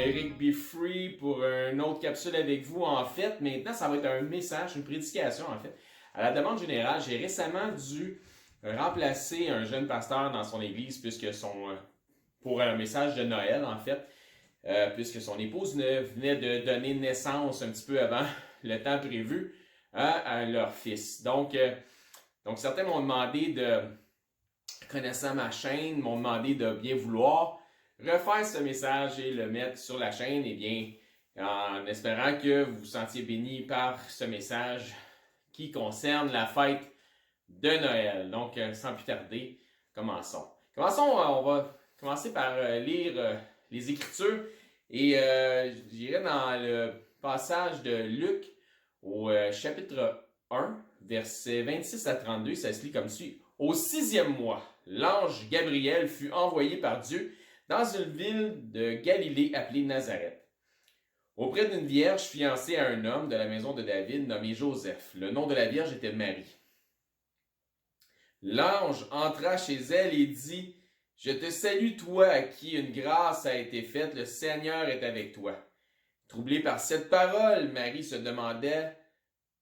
Eric Be Free pour une autre capsule avec vous. En fait, maintenant, ça va être un message, une prédication en fait. À la demande générale, j'ai récemment dû remplacer un jeune pasteur dans son église pour un message de Noël en fait, puisque son épouse venait de donner naissance un petit peu avant le temps prévu à leur fils. Donc certains m'ont demandé connaissant ma chaîne, m'ont demandé de bien vouloir refaire ce message et le mettre sur la chaîne, eh bien, en espérant que vous vous sentiez bénis par ce message qui concerne la fête de Noël. Donc, sans plus tarder, commençons. On va commencer par lire les Écritures et j'irai dans le passage de Luc au chapitre 1, versets 26 à 32, ça se lit comme suit. Au 6e mois, l'ange Gabriel fut envoyé par Dieu dans une ville de Galilée appelée Nazareth, auprès d'une vierge fiancée à un homme de la maison de David nommé Joseph. Le nom de la vierge était Marie. L'ange entra chez elle et dit, « Je te salue, toi à qui une grâce a été faite, le Seigneur est avec toi. » Troublée par cette parole, Marie se demandait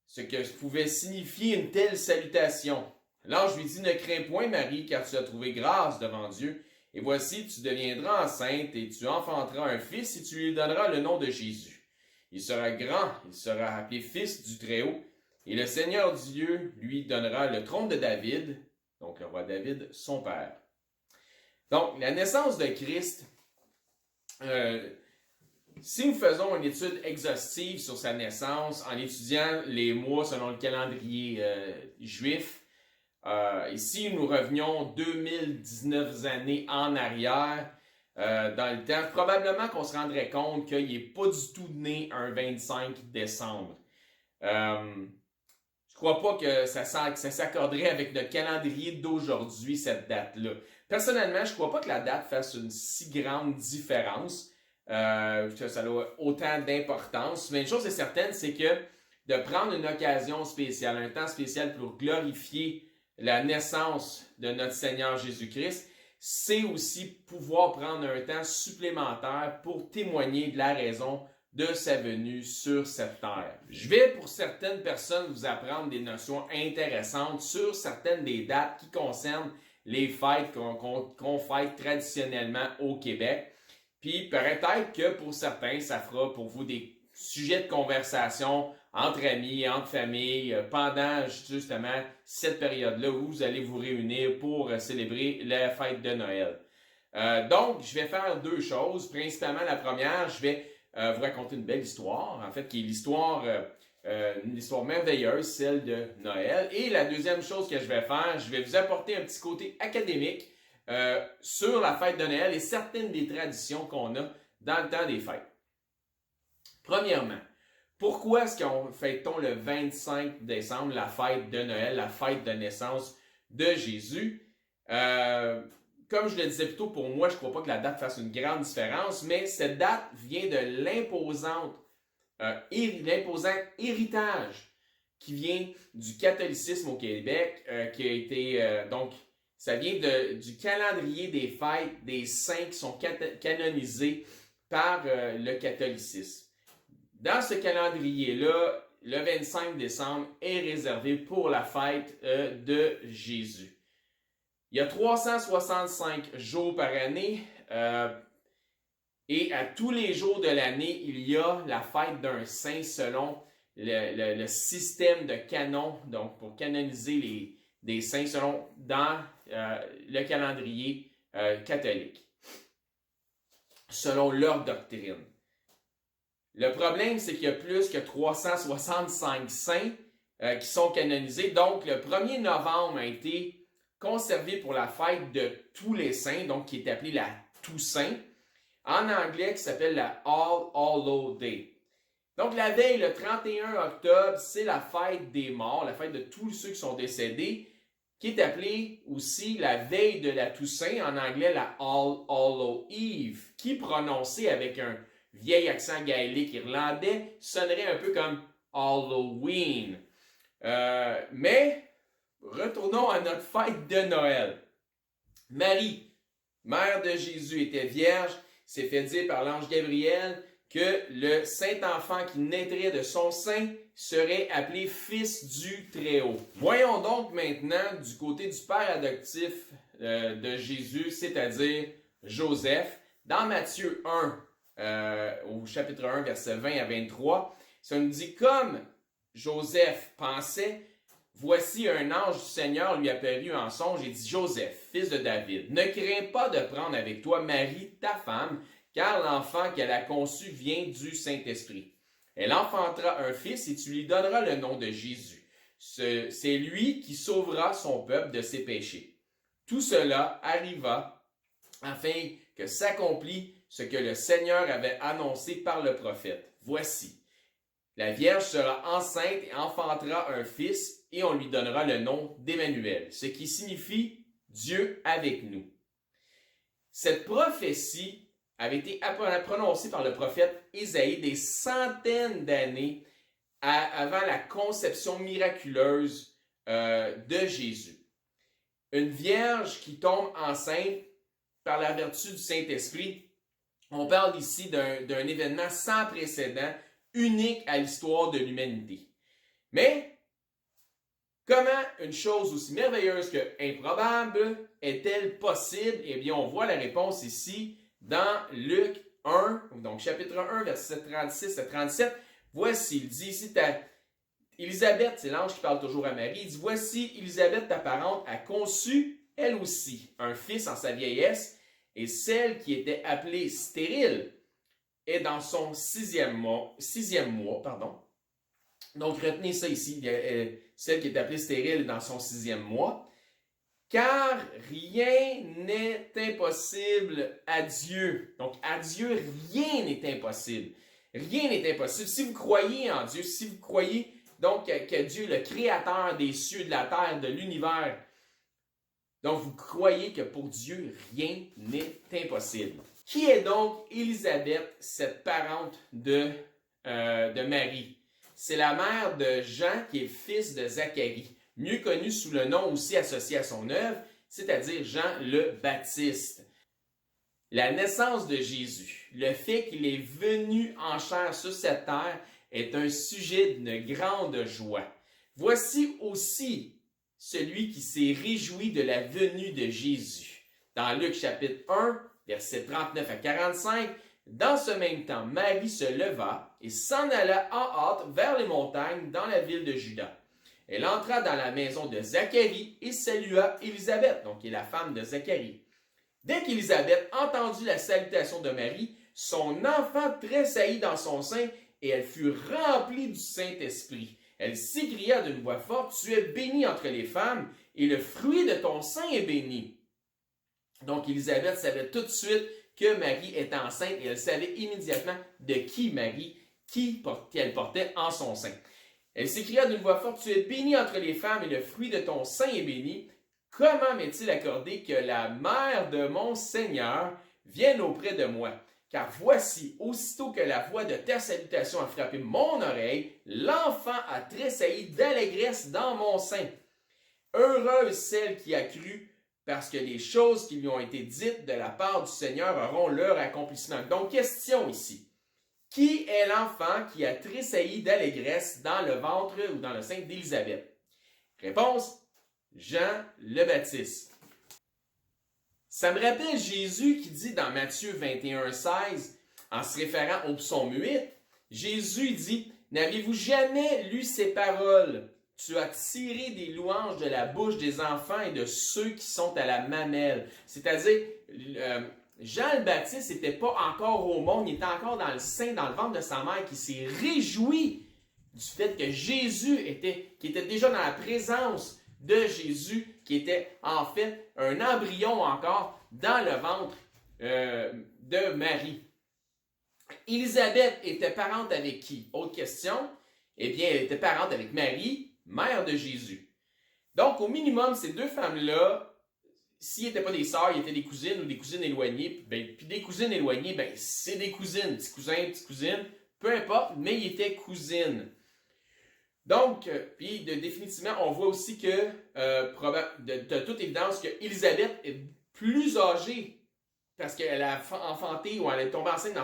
ce que pouvait signifier une telle salutation. L'ange lui dit, « Ne crains point, Marie, car tu as trouvé grâce devant Dieu. Et voici, tu deviendras enceinte et tu enfanteras un fils et tu lui donneras le nom de Jésus. Il sera grand, il sera appelé fils du Très-Haut. Et le Seigneur Dieu lui donnera le trône de David, donc le roi David, son père. » Donc, la naissance de Christ, si nous faisons une étude exhaustive sur sa naissance en étudiant les mois selon le calendrier juif, et si nous revenions 2019 années en arrière dans le temps, probablement qu'on se rendrait compte qu'il n'est pas du tout né un 25 décembre. Je crois pas que ça s'accorderait avec le calendrier d'aujourd'hui, cette date-là. Personnellement, je crois pas que la date fasse une si grande différence, que ça a autant d'importance. Mais une chose est certaine, c'est que de prendre une occasion spéciale, un temps spécial pour glorifier la naissance de notre Seigneur Jésus-Christ, c'est aussi pouvoir prendre un temps supplémentaire pour témoigner de la raison de sa venue sur cette terre. Je vais, pour certaines personnes, vous apprendre des notions intéressantes sur certaines des dates qui concernent les fêtes qu'on fête traditionnellement au Québec. Puis peut-être que pour certains, ça fera pour vous des sujets de conversation entre amis, entre familles, pendant justement cette période-là où vous allez vous réunir pour célébrer la fête de Noël. Donc, je vais faire deux choses. Principalement, la première, je vais vous raconter une belle histoire, en fait, qui est une histoire merveilleuse, celle de Noël. Et la deuxième chose que je vais faire, je vais vous apporter un petit côté académique sur la fête de Noël et certaines des traditions qu'on a dans le temps des fêtes. Premièrement, pourquoi est-ce qu'on fête-t-on le 25 décembre, la fête de Noël, la fête de naissance de Jésus? Comme je le disais plus tôt, pour moi, je ne crois pas que la date fasse une grande différence, mais cette date vient de l'imposant héritage qui vient du catholicisme au Québec, qui a été ça vient du calendrier des fêtes des saints qui sont canonisés par le catholicisme. Dans ce calendrier-là, le 25 décembre est réservé pour la fête de Jésus. Il y a 365 jours par année et à tous les jours de l'année, il y a la fête d'un saint selon le système de canon, donc pour canoniser des saints selon dans le calendrier catholique, selon leur doctrine. Le problème, c'est qu'il y a plus que 365 saints qui sont canonisés. Donc, le 1er novembre a été conservé pour la fête de tous les saints, donc qui est appelée la Toussaint, en anglais qui s'appelle la All Hallows Day. Donc, la veille, le 31 octobre, c'est la fête des morts, la fête de tous ceux qui sont décédés, qui est appelée aussi la veille de la Toussaint, en anglais la All Hallows Eve, qui prononcée avec un vieil accent gaélique irlandais, sonnerait un peu comme Halloween. Mais, retournons à notre fête de Noël. Marie, mère de Jésus, était vierge s'est fait dire par l'ange Gabriel que le Saint-Enfant qui naîtrait de son sein serait appelé Fils du Très-Haut. Voyons donc maintenant du côté du père adoptif de Jésus, c'est-à-dire Joseph. Dans Matthieu 1, au chapitre 1, versets 20 à 23, ça nous dit « Comme Joseph pensait, voici un ange du Seigneur lui apparut en songe et dit « Joseph, fils de David, ne crains pas de prendre avec toi Marie, ta femme, car l'enfant qu'elle a conçu vient du Saint-Esprit. Elle enfantera un fils et tu lui donneras le nom de Jésus. C'est lui qui sauvera son peuple de ses péchés. » Tout cela arriva afin que s'accomplisse ce que le Seigneur avait annoncé par le prophète. Voici, la Vierge sera enceinte et enfantera un fils et on lui donnera le nom d'Emmanuel, ce qui signifie Dieu avec nous. Cette prophétie avait été prononcée par le prophète Ésaïe des centaines d'années avant la conception miraculeuse de Jésus. Une vierge qui tombe enceinte par la vertu du Saint-Esprit, on parle ici d'un événement sans précédent, unique à l'histoire de l'humanité. Mais, comment une chose aussi merveilleuse que improbable est-elle possible? Eh bien, on voit la réponse ici dans Luc 1, donc chapitre 1, versets 36 à 37. Voici, il dit ici, Élisabeth, c'est l'ange qui parle toujours à Marie, il dit, voici, Élisabeth, ta parente, a conçu, elle aussi, un fils en sa vieillesse, et celle qui était appelée stérile est dans son sixième mois. Donc, retenez ça ici, celle qui est appelée stérile est dans son 6e mois. Car rien n'est impossible à Dieu. Donc, à Dieu, rien n'est impossible. Rien n'est impossible. Si vous croyez en Dieu, si vous croyez donc que Dieu, le créateur des cieux, de la terre, de l'univers, donc vous croyez que pour Dieu, rien n'est impossible. Qui est donc Élisabeth, cette parente de Marie? C'est la mère de Jean, qui est fils de Zacharie, mieux connu sous le nom aussi associé à son œuvre, c'est-à-dire Jean le Baptiste. La naissance de Jésus, le fait qu'il est venu en chair sur cette terre, est un sujet d'une grande joie. Voici aussi celui qui s'est réjoui de la venue de Jésus. Dans Luc chapitre 1, versets 39 à 45, dans ce même temps, Marie se leva et s'en alla en hâte vers les montagnes dans la ville de Juda. Elle entra dans la maison de Zacharie et salua Élisabeth, donc qui est la femme de Zacharie. Dès qu'Élisabeth entendit la salutation de Marie, son enfant tressaillit dans son sein et elle fut remplie du Saint-Esprit. Elle s'écria d'une voix forte, « Tu es bénie entre les femmes et le fruit de ton sein est béni. » Donc Élisabeth savait tout de suite que Marie était enceinte et elle savait immédiatement de qui Marie, qu'elle portait en son sein. Elle s'écria d'une voix forte, « Tu es bénie entre les femmes et le fruit de ton sein est béni. Comment m'est-il accordé que la mère de mon Seigneur vienne auprès de moi? Car voici, aussitôt que la voix de ta salutation a frappé mon oreille, l'enfant a tressailli d'allégresse dans mon sein. Heureuse celle qui a cru, parce que les choses qui lui ont été dites de la part du Seigneur auront leur accomplissement. » Donc, question ici. Qui est l'enfant qui a tressailli d'allégresse dans le ventre ou dans le sein d'Élisabeth? Réponse, Jean le Baptiste. Ça me rappelle Jésus qui dit dans Matthieu 21,16, en se référant au psaume 8, Jésus dit, « N'avez-vous jamais lu ces paroles? Tu as tiré des louanges de la bouche des enfants et de ceux qui sont à la mamelle. » C'est-à-dire, Jean le Baptiste n'était pas encore au monde, il était encore dans le sein, dans le ventre de sa mère, qui s'est réjoui du fait que Jésus qui était déjà dans la présence de Jésus, qui était en fait un embryon encore dans le ventre de Marie. Élisabeth était parente avec qui? Autre question. Eh bien, elle était parente avec Marie, mère de Jésus. Donc, au minimum, ces deux femmes-là, s'ils n'étaient pas des sœurs, ils étaient des cousines ou des cousines éloignées. Puis des cousines éloignées, c'est des cousines, petits cousins, petites cousines, peu importe, mais ils étaient cousines. Donc, puis définitivement, on voit aussi que, de toute évidence, que Élisabeth est plus âgée parce qu'elle a enfanté ou elle est tombée enceinte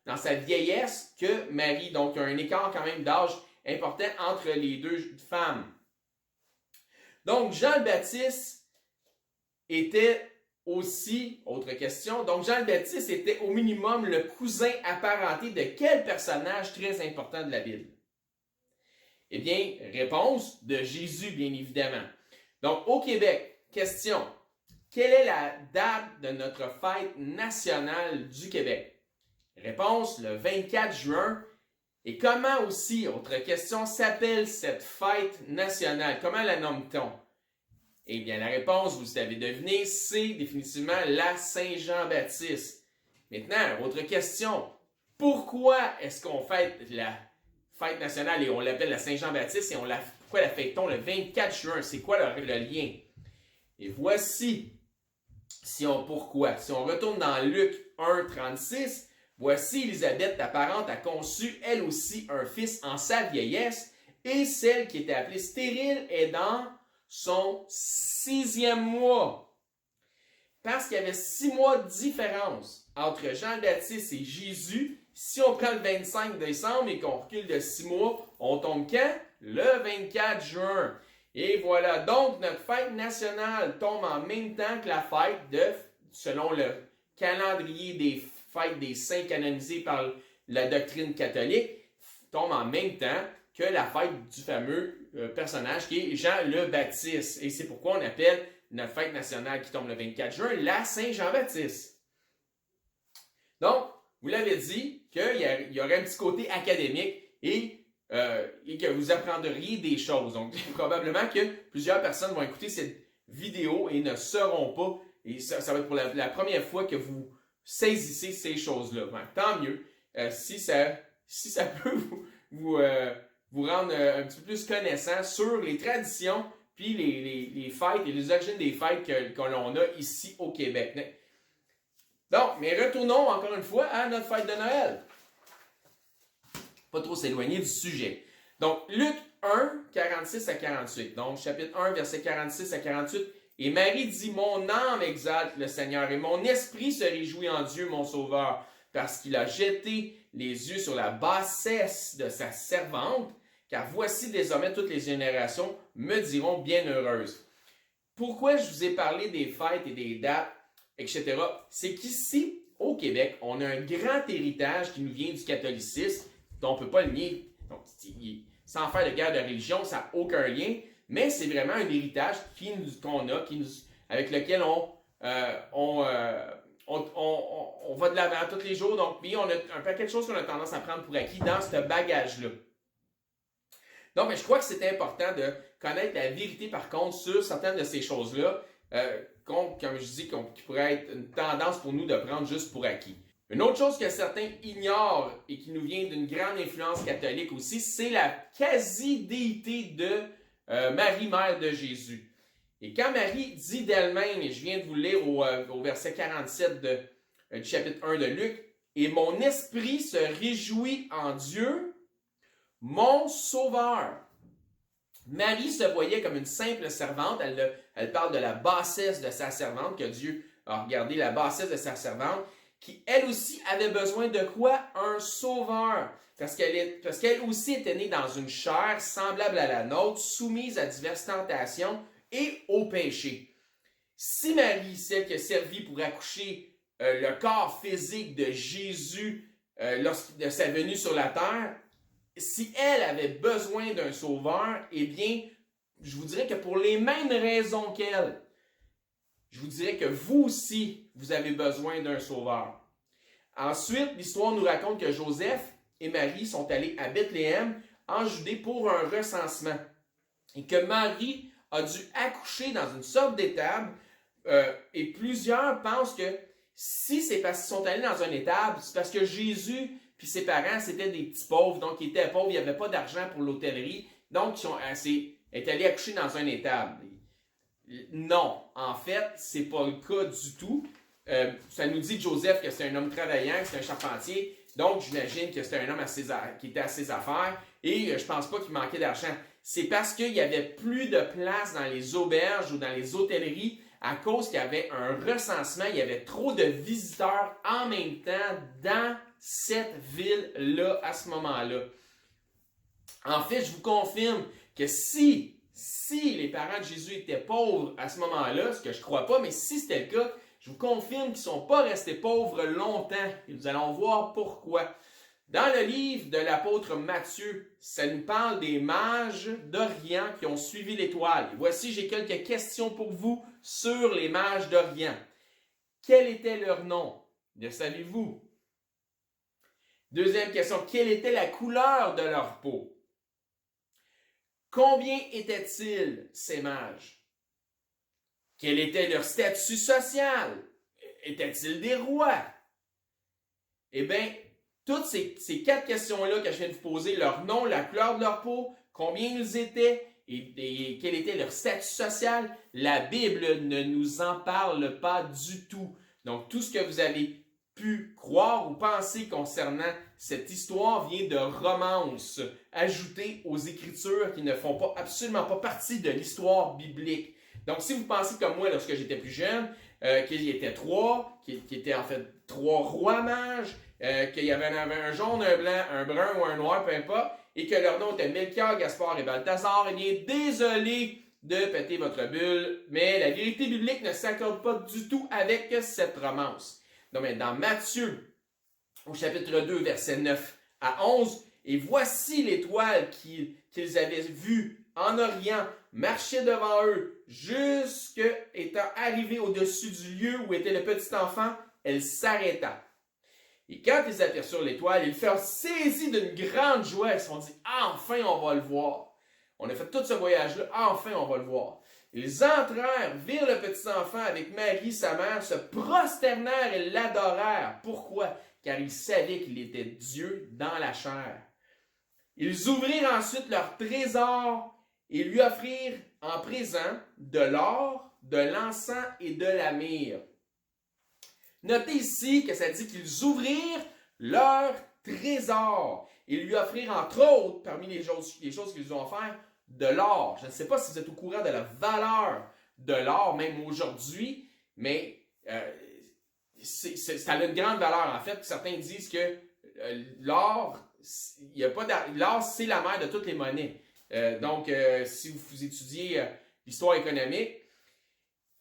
dans sa vieillesse que Marie. Donc, il y a un écart quand même d'âge important entre les deux femmes. Donc, Jean le Baptiste était aussi, autre question, donc Jean le Baptiste était au minimum le cousin apparenté de quel personnage très important de la Bible? Eh bien, réponse de Jésus, bien évidemment. Donc, au Québec, question, quelle est la date de notre fête nationale du Québec? Réponse, le 24 juin. Et comment aussi, autre question, s'appelle cette fête nationale? Comment la nomme-t-on? Eh bien, la réponse, vous avez deviné, c'est définitivement la Saint-Jean-Baptiste. Maintenant, autre question. Pourquoi est-ce qu'on fête la fête nationale et on l'appelle la Saint-Jean-Baptiste et pourquoi la fête-t-on le 24 juin? C'est quoi le lien? Et voici, pourquoi. Si on retourne dans Luc 1, 36, voici Élisabeth, ta parente, a conçu elle aussi un fils en sa vieillesse, et celle qui était appelée stérile est dans son 6e mois. Parce qu'il y avait 6 mois de différence entre Jean-Baptiste et Jésus, si on prend le 25 décembre et qu'on recule de 6 mois, on tombe quand? Le 24 juin. Et voilà, donc notre fête nationale tombe en même temps que la fête selon le calendrier des fêtes des saints canonisés par la doctrine catholique, tombe en même temps que la fête du fameux personnage qui est Jean le Baptiste. Et c'est pourquoi on appelle notre fête nationale qui tombe le 24 juin la Saint-Jean-Baptiste. Donc, vous l'avez dit qu'il y aurait un petit côté académique et que vous apprendriez des choses. Donc, probablement que plusieurs personnes vont écouter cette vidéo et ne sauront pas. Et ça va être pour la première fois que vous saisissez ces choses-là. Ben, tant mieux. Si ça peut vous rendre un petit peu plus connaissant sur les traditions puis les fêtes et les origines des fêtes que l'on a ici au Québec. Donc, mais retournons encore une fois à notre fête de Noël. Pas trop s'éloigner du sujet. Donc, Luc 1, 46 à 48. Donc, chapitre 1, verset 46 à 48. Et Marie dit, mon âme exalte le Seigneur et mon esprit se réjouit en Dieu, mon Sauveur, parce qu'il a jeté les yeux sur la bassesse de sa servante, car voici désormais toutes les générations me diront bienheureuse. Pourquoi je vous ai parlé des fêtes et des dates, etc., c'est qu'ici, au Québec, on a un grand héritage qui nous vient du catholicisme, dont on ne peut pas le nier. Donc, sans faire de guerre de religion, ça n'a aucun lien, mais c'est vraiment un héritage qu'on a, avec lequel on va de l'avant tous les jours. Donc, puis on a un paquet de choses qu'on a tendance à prendre pour acquis dans ce bagage-là. Donc, mais je crois que c'est important de connaître la vérité, par contre, sur certaines de ces choses-là, comme je dis, qui pourrait être une tendance pour nous de prendre juste pour acquis. Une autre chose que certains ignorent et qui nous vient d'une grande influence catholique aussi, c'est la quasi-déité de Marie, mère de Jésus. Et quand Marie dit d'elle-même, et je viens de vous lire au verset 47 du chapitre 1 de Luc, « Et mon esprit se réjouit en Dieu, mon Sauveur. » Marie se voyait comme une simple servante. Elle parle de la bassesse de sa servante, que Dieu a regardé la bassesse de sa servante, qui elle aussi avait besoin de quoi? Un sauveur. Parce qu'elle aussi était née dans une chair semblable à la nôtre, soumise à diverses tentations et au péché. Si Marie, celle qui a servi pour accoucher le corps physique de Jésus de sa venue sur la terre, si elle avait besoin d'un sauveur, eh bien, je vous dirais que pour les mêmes raisons qu'elle, je vous dirais que vous aussi, vous avez besoin d'un sauveur. Ensuite, l'histoire nous raconte que Joseph et Marie sont allés à Bethléem, en Judée, pour un recensement. Et que Marie a dû accoucher dans une sorte d'étable. Et plusieurs pensent que si c'est parce qu'ils sont allés dans une étable, c'est parce que Jésus puis ses parents, c'était des petits pauvres, donc ils étaient pauvres, il n'y avait pas d'argent pour l'hôtellerie, donc ils est allé accoucher dans une étable. Non, en fait, c'est pas le cas du tout. Ça nous dit de Joseph que c'est un homme travaillant, que c'est un charpentier, donc j'imagine que c'était un homme qui était à ses affaires, et je pense pas qu'il manquait d'argent. C'est parce qu'il y avait plus de place dans les auberges ou dans les hôtelleries à cause qu'il y avait un recensement, il y avait trop de visiteurs en même temps dans cette ville-là à ce moment-là. En fait, je vous confirme que si les parents de Jésus étaient pauvres à ce moment-là, ce que je ne crois pas, mais si c'était le cas, je vous confirme qu'ils ne sont pas restés pauvres longtemps. Et nous allons voir pourquoi. Dans le livre de l'apôtre Matthieu, ça nous parle des mages d'Orient qui ont suivi l'étoile. Et voici, j'ai quelques questions pour vous sur les mages d'Orient. Quel était leur nom? Le savez-vous? Deuxième question, quelle était la couleur de leur peau? Combien étaient-ils, ces mages? Quel était leur statut social? Étaient-ils des rois? Eh bien, toutes ces quatre questions-là que je viens de vous poser, leur nom, la couleur de leur peau, combien ils étaient et quel était leur statut social, la Bible ne nous en parle pas du tout. Donc, tout ce que vous avez pu croire ou penser concernant cette histoire vient de romances ajoutées aux Écritures qui ne font absolument pas partie de l'histoire biblique. Donc, si vous pensez comme moi lorsque j'étais plus jeune, qu'il y était trois, qu'il étaient en fait trois rois mages, qu'il y avait un jaune, un blanc, un brun ou un noir, peu importe, et que leur nom était Melchior, Gaspard et Balthazar, eh bien, désolé de péter votre bulle, mais la vérité biblique ne s'accorde pas du tout avec cette romance. Non, mais dans Matthieu, au chapitre 2, versets 9 à 11, et voici l'étoile qu'ils avaient vue en Orient, marcher devant eux, jusqu'à étant arrivée au-dessus du lieu où était le petit enfant, elle s'arrêta. Et quand ils aperçurent l'étoile, ils furent saisis d'une grande joie. Ils se sont dit, enfin on va le voir. On a fait tout ce voyage-là, enfin on va le voir. Ils entrèrent, virent le petit enfant avec Marie, sa mère, se prosternèrent et l'adorèrent. Pourquoi? Car ils savaient qu'il était Dieu dans la chair. Ils ouvrirent ensuite leur trésor et lui offrirent en présent de l'or, de l'encens et de la myrrhe. Notez ici que ça dit qu'ils ouvrirent leur trésor et lui offrirent entre autres, parmi les choses qu'ils ont offertes, de l'or. Je ne sais pas si vous êtes au courant de la valeur de l'or, même aujourd'hui, mais ça a une grande valeur. En fait, certains disent que l'or, l'or, c'est la mère de toutes les monnaies. Donc, si vous étudiez l'histoire économique,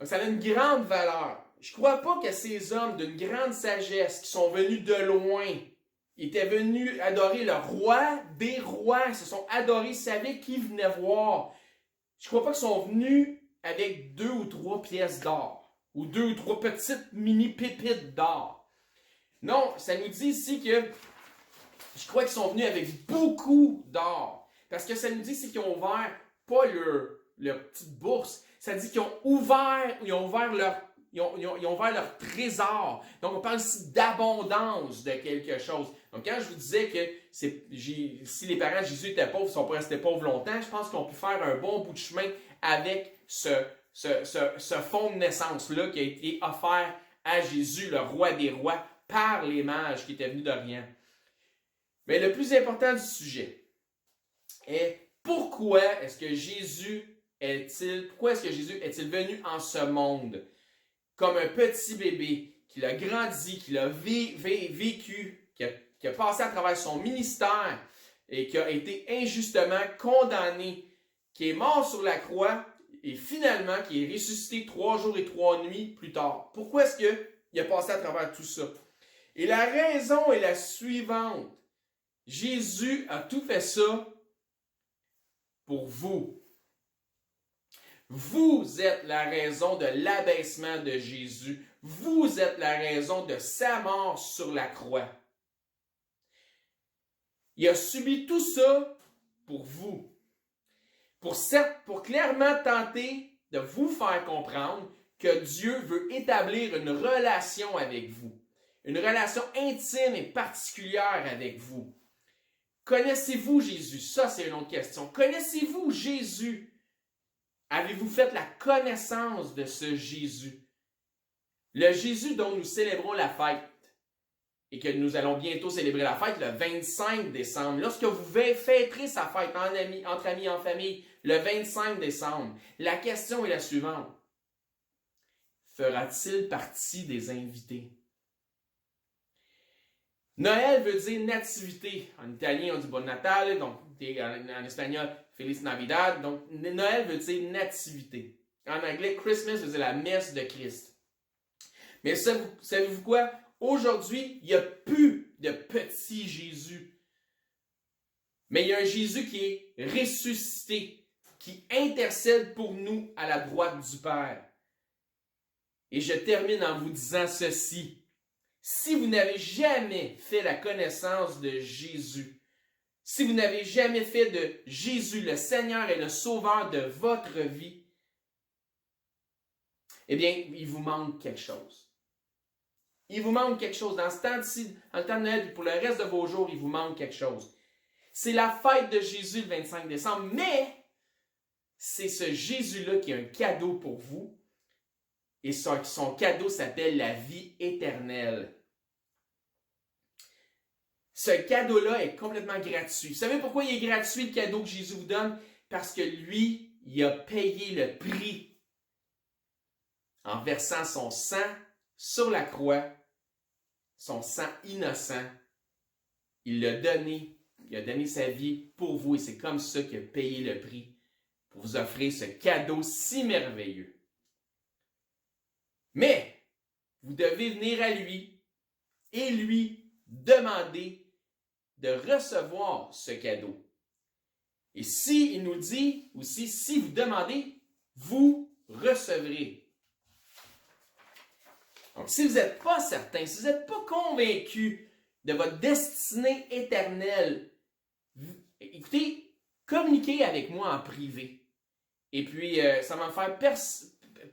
ça a une grande valeur. Je ne crois pas que ces hommes d'une grande sagesse qui sont venus de loin, étaient venus adorer le roi des rois, ils se sont adorés, ils savaient qui venait voir. Je ne crois pas qu'ils sont venus avec 2 ou 3 pièces d'or ou 2 ou 3 petites mini pépites d'or. Non, ça nous dit ici que je crois qu'ils sont venus avec beaucoup d'or. Parce que ça nous dit c'est qu'ils ont ouvert pas leur petite bourse, ça dit qu'ils ont ouvert leur trésor. Donc, on parle ici d'abondance de quelque chose. Donc, quand je vous disais que si les parents de Jésus étaient pauvres, ils ne sont pas restés pauvres longtemps, je pense qu'on peut faire un bon bout de chemin avec ce fonds de naissance-là qui a été offert à Jésus, le roi des rois, par les mages qui étaient venus d'Orient. Mais le plus important du sujet est pourquoi est-ce que Jésus est-il venu en ce monde comme un petit bébé, qu'il a grandi, qu'il a vécu, qui a passé à travers son ministère et qui a été injustement condamné, qui est mort sur la croix et finalement qui est ressuscité 3 jours et 3 nuits plus tard. Pourquoi est-ce qu'il a passé à travers tout ça? Et la raison est la suivante. Jésus a tout fait ça pour vous. Vous êtes la raison de l'abaissement de Jésus. Vous êtes la raison de sa mort sur la croix. Il a subi tout ça pour vous. Pour clairement tenter de vous faire comprendre que Dieu veut établir une relation avec vous. Une relation intime et particulière avec vous. Connaissez-vous Jésus? Ça, c'est une autre question. Connaissez-vous Jésus? Avez-vous fait la connaissance de ce Jésus? Le Jésus dont nous célébrons la fête et que nous allons bientôt célébrer la fête le 25 décembre. Lorsque vous fêterez sa fête entre amis, en famille, le 25 décembre, la question est la suivante. fera-t-il partie des invités? Noël veut dire nativité. En italien, on dit Buon Natale, donc en espagnol, Feliz Navidad. Donc, Noël veut dire nativité. En anglais, Christmas veut dire la messe de Christ. Mais savez-vous quoi? Aujourd'hui, il n'y a plus de petit Jésus. Mais il y a un Jésus qui est ressuscité, qui intercède pour nous à la droite du Père. Et je termine en vous disant ceci. Si vous n'avez jamais fait la connaissance de Jésus, si vous n'avez jamais fait de Jésus le Seigneur et le Sauveur de votre vie, eh bien, il vous manque quelque chose. Il vous manque quelque chose. Dans ce temps-ci, en temps de Noël, pour le reste de vos jours, il vous manque quelque chose. C'est la fête de Jésus le 25 décembre, mais c'est ce Jésus-là qui a un cadeau pour vous. Et son cadeau s'appelle la vie éternelle. Ce cadeau-là est complètement gratuit. Vous savez pourquoi il est gratuit, le cadeau que Jésus vous donne? Parce que lui, il a payé le prix en versant son sang sur la croix, son sang innocent. Il l'a donné, il a donné sa vie pour vous et c'est comme ça qu'il a payé le prix pour vous offrir ce cadeau si merveilleux. Mais, vous devez venir à lui et lui demander de recevoir ce cadeau. Et il nous dit aussi, si vous demandez, vous recevrez. Donc, si vous n'êtes pas certain, si vous n'êtes pas convaincu de votre destinée éternelle, écoutez, communiquez avec moi en privé. Et puis, ça va me faire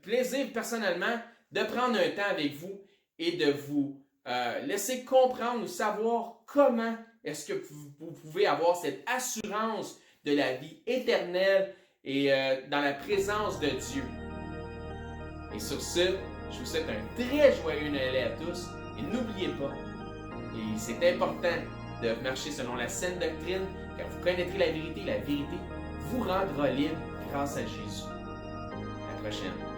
plaisir personnellement de prendre un temps avec vous et de vous laisser comprendre ou savoir comment est-ce que vous pouvez avoir cette assurance de la vie éternelle et dans la présence de Dieu. Et sur ce, je vous souhaite un très joyeux Noël à tous et n'oubliez pas, et c'est important de marcher selon la saine doctrine, car vous connaîtrez la vérité vous rendra libre grâce à Jésus. À la prochaine.